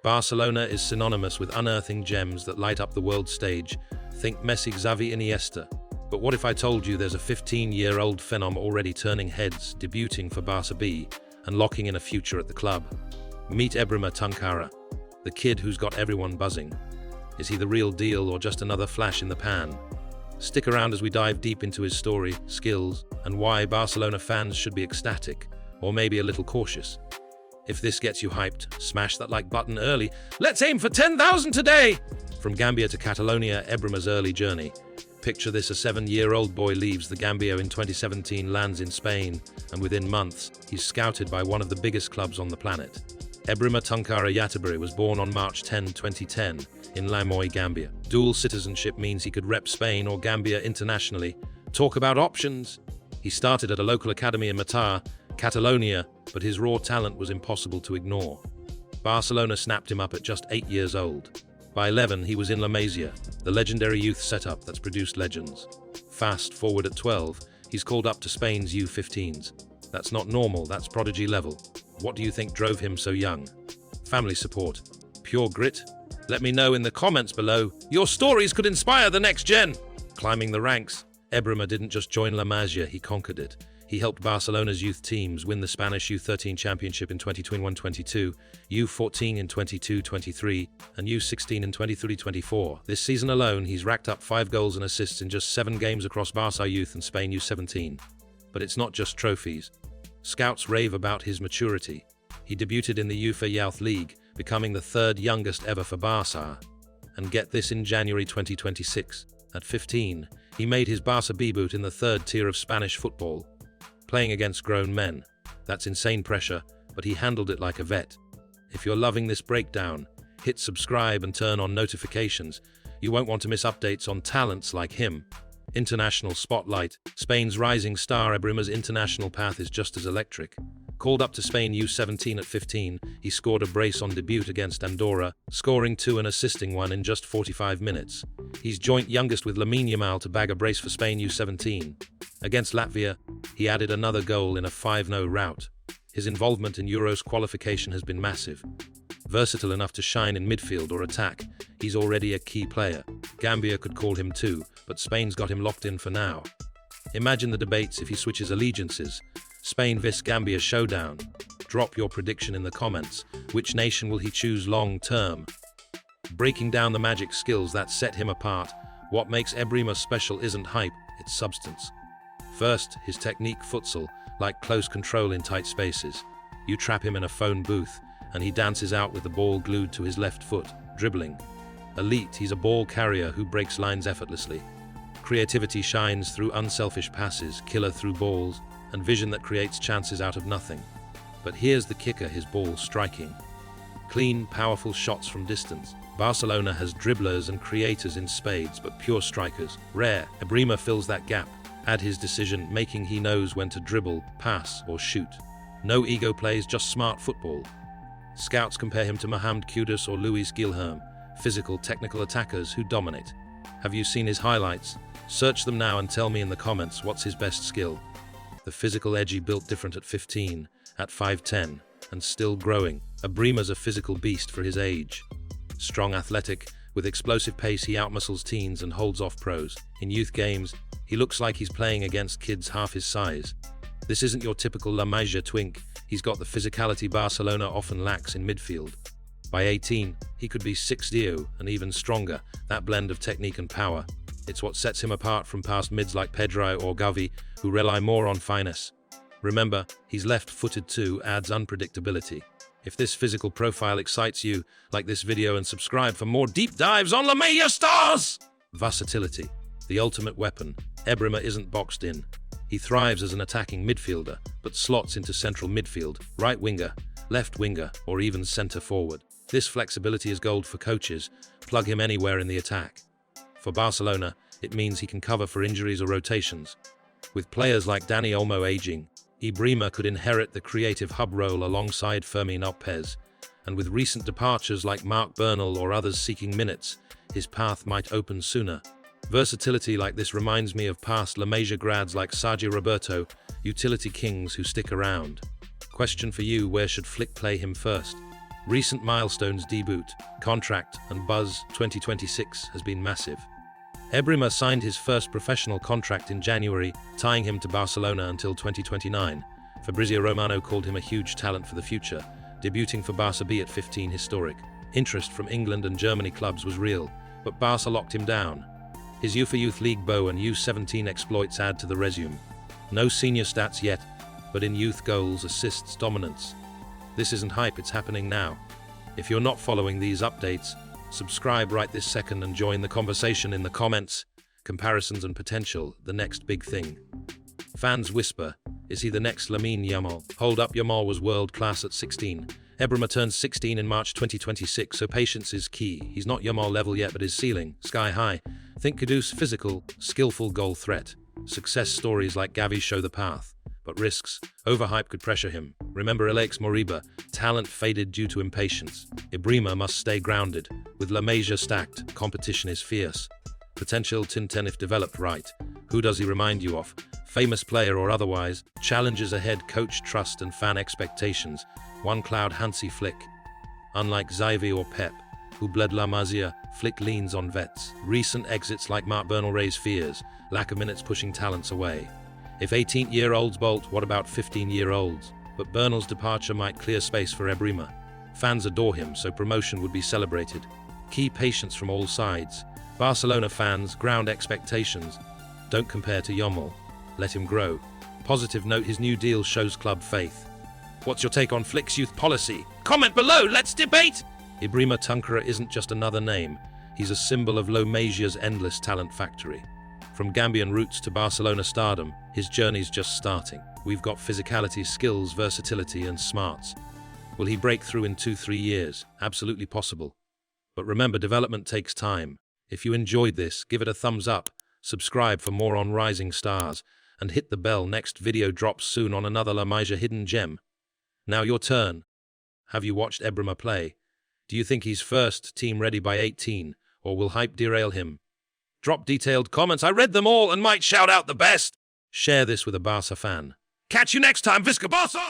Barcelona is synonymous with unearthing gems that light up the world stage. Think Messi, Xavi, Iniesta. But what if I told you there's a 15-year-old phenom already turning heads, debuting for Barca B, and locking in a future at the club? Meet Ebrima Tunkara, the kid who's got everyone buzzing. Is he the real deal or just another flash in the pan? Stick around as we dive deep into his story, skills, and why Barcelona fans should be ecstatic, or maybe a little cautious. If this gets you hyped, smash that like button early. Let's aim for 10,000 today! From Gambia to Catalonia, Ebrima's early journey. Picture this: a 7-year-old boy leaves the Gambia in 2017, lands in Spain, and within months, he's scouted by one of the biggest clubs on the planet. Ebrima Tunkara Yatabari was born on March 10, 2010, in Lamoy, Gambia. Dual citizenship means he could rep Spain or Gambia internationally. Talk about options! He started at a local academy in Matar, Catalonia, but his raw talent was impossible to ignore. Barcelona snapped him up at just 8 years old. By 11, he was in La Masia, the legendary youth setup that's produced legends. Fast forward at 12, he's called up to Spain's U15s. That's not normal, that's prodigy level. What do you think drove him so young? Family support? Pure grit? Let me know in the comments below. Your stories could inspire the next gen! Climbing the ranks, Ebrima didn't just join La Masia, he conquered it. He helped Barcelona's youth teams win the Spanish U13 championship in 2021-22, U14 in 22-23, and U16 in 23-24. This season alone, he's racked up 5 goals and assists in just 7 games across Barca Youth and Spain U17. But it's not just trophies. Scouts rave about his maturity. He debuted in the UEFA Youth League, becoming the 3rd youngest ever for Barca. And get this, in January 2026, at 15, he made his Barca debut in the 3rd tier of Spanish football. Playing against grown men. That's insane pressure, but he handled it like a vet. If you're loving this breakdown, hit subscribe and turn on notifications. You won't want to miss updates on talents like him. International spotlight. Spain's rising star Ebrima's international path is just as electric. Called up to Spain U17 at 15, he scored a brace on debut against Andorra, scoring 2 and assisting 1 in just 45 minutes. He's joint youngest with Lamine Yamal to bag a brace for Spain U17. Against Latvia, he added another goal in a 5-0 rout. His involvement in Euros qualification has been massive. Versatile enough to shine in midfield or attack, he's already a key player. Gambia could call him too, but Spain's got him locked in for now. Imagine the debates if he switches allegiances. Spain vs Gambia showdown. Drop your prediction in the comments. Which nation will he choose long term? Breaking down the magic skills that set him apart. What makes Ebrima special isn't hype, it's substance. First, his technique: futsal, like close control in tight spaces. You trap him in a phone booth, and he dances out with the ball glued to his left foot. Dribbling. Elite, he's a ball carrier who breaks lines effortlessly. Creativity shines through unselfish passes, killer through balls, and vision that creates chances out of nothing. But here's the kicker: his ball striking. Clean, powerful shots from distance. Barcelona has dribblers and creators in spades, but pure strikers, rare. Ebrima fills that gap. Add his decision-making, he knows when to dribble, pass, or shoot. No ego plays, just smart football. Scouts compare him to Mohamed Kudus or Luis Guilherme, physical, technical attackers who dominate. Have you seen his highlights? Search them now and tell me in the comments what's his best skill. The physical edge, he built different at 15, at 5'10", and still growing. Ebrima's a physical beast for his age. Strong, athletic, with explosive pace, he outmuscles teens and holds off pros. In youth games, he looks like he's playing against kids half his size. This isn't your typical La Masia twink. He's got the physicality Barcelona often lacks in midfield. By 18, he could be 6'0" and even stronger, that blend of technique and power. It's what sets him apart from past mids like Pedro or Gavi, who rely more on finesse. Remember, he's left-footed too, adds unpredictability. If this physical profile excites you, like this video and subscribe for more deep dives on La Masia stars! Versatility, the ultimate weapon. Ebrima isn't boxed in. He thrives as an attacking midfielder, but slots into central midfield, right winger, left winger, or even center forward. This flexibility is gold for coaches. Plug him anywhere in the attack. For Barcelona, it means he can cover for injuries or rotations. With players like Dani Olmo aging, Ebrima could inherit the creative hub role alongside Fermin Lopez, and with recent departures like Marc Bernal or others seeking minutes, his path might open sooner. Versatility like this reminds me of past La Masia grads like Sergio Roberto, utility kings who stick around. Question for you: where should Flick play him first? Recent milestones debut, contract, and buzz 2026 has been massive. Ebrima signed his first professional contract in January, tying him to Barcelona until 2029. Fabrizio Romano called him a huge talent for the future, debuting for Barca B at 15 historic. Interest from England and Germany clubs was real, but Barca locked him down. His UEFA Youth League bow and U17 exploits add to the resume. No senior stats yet, but in youth goals, assists, dominance. This isn't hype, it's happening now. If you're not following these updates, subscribe right this second and join the conversation in the comments. Comparisons and potential, the next big thing. Fans whisper, is he the next Lamine Yamal? Hold up, Yamal was world class at 16. Ebrima turns 16 in March 2026, so patience is key. He's not Yamal level yet, but his ceiling, sky high. Think Kudus, physical, skillful goal threat. Success stories like Gavi show the path, but risks, overhype could pressure him. Remember Alex Moriba, talent faded due to impatience. Ebrima must stay grounded. With La Masia stacked, competition is fierce. Potential Tintin if developed right. Who does he remind you of? Famous player or otherwise, challenges ahead, coach trust and fan expectations. One cloud Hansi Flick. Unlike Xavi or Pep, who bled La Masia, Flick leans on vets. Recent exits like Marc Bernal raise fears, lack of minutes pushing talents away. If 18-year-olds bolt, what about 15-year-olds? But Bernal's departure might clear space for Ebrima. Fans adore him, so promotion would be celebrated. Key patience from all sides. Barcelona fans, ground expectations. Don't compare to Yamal. Let him grow. Positive note, his new deal shows club faith. What's your take on Flick's youth policy? Comment below, let's debate! Ebrima Tunkara isn't just another name. He's a symbol of La Masia's endless talent factory. From Gambian roots to Barcelona stardom, his journey's just starting. We've got physicality, skills, versatility, and smarts. Will he break through in 2-3 years? Absolutely possible. But remember, development takes time. If you enjoyed this, give it a thumbs up, subscribe for more on rising stars, and hit the bell. Next video drops soon on another La Masia hidden gem. Now your turn. Have you watched Ebrima play? Do you think he's first team ready by 18, or will hype derail him? Drop detailed comments, I read them all and might shout out the best. Share this with a Barca fan. Catch you next time, Visca Barca!